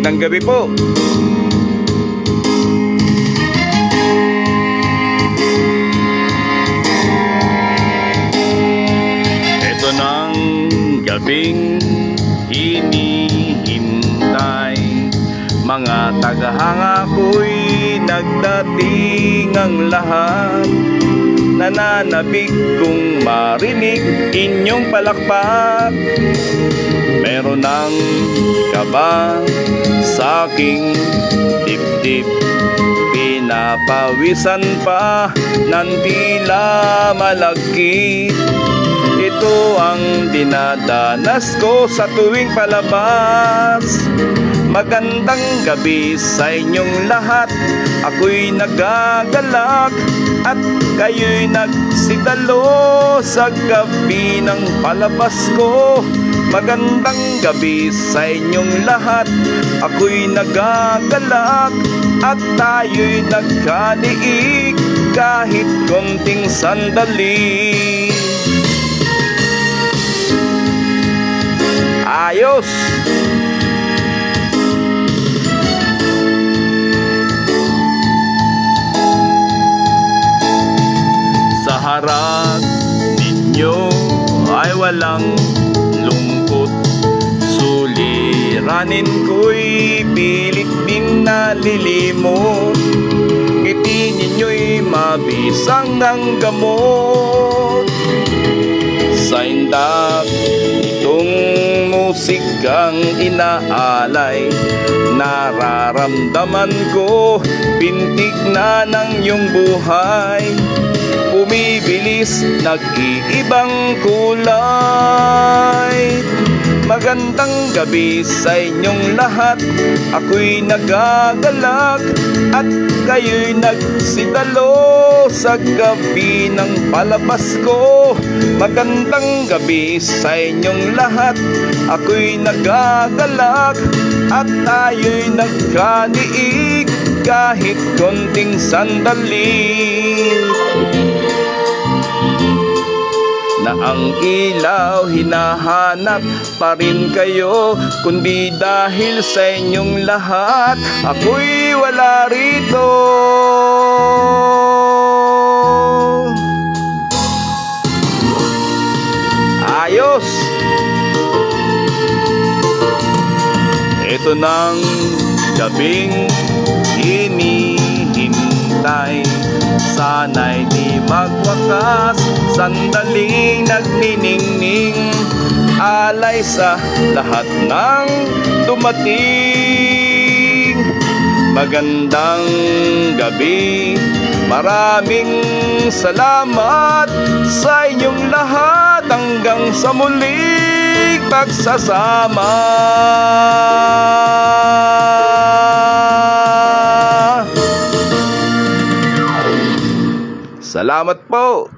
Magandang gabi po. Ito ng gabing hinihintay, mga tagahanga ko'y nagdating ang lahat. Nananabik kong marinig inyong palakpak. Meron ng kaba sa aking dibdib, pinapawisan pa ng tila malagkit. Ito ang dinadanas ko sa tuwing palabas. Magandang gabi sa inyong lahat. Ako'y nagagalak at kayo'y nagsidalo sa gabi ng palabas ko. Magandang gabi sa inyong lahat. Ako'y nagagalak at tayo'y nagkaliig kahit konting sandali. Ayos! Sa harap ninyo ay walang lungkot, suliranin ko'y pilit din nalilimot. Ngiti ninyo'y mabisang ang gamot. Sa indak itong musikang inaalay, nararamdaman ko pintig na ng iyong buhay. Bumibilis, nag-iibang kulay. Magandang gabi sa inyong lahat. Ako'y nagagalak at kayo'y nagsidalo sa gabi ng palabas ko. Magandang gabi sa inyong lahat. Ako'y nagagalak at tayo'y nagkaliig kahit konting sandali. Na ang ilaw hinahanap pa rin kayo, kundi dahil sa inyong lahat ako'y wala rito. Ayos! Ito ng gabing hinihintay, sana'y di magwakas, sandaling nagniningning, alay sa lahat ng dumating. Magandang gabi, maraming salamat sa inyong lahat, hanggang sa muling pagsasama. Salamat po.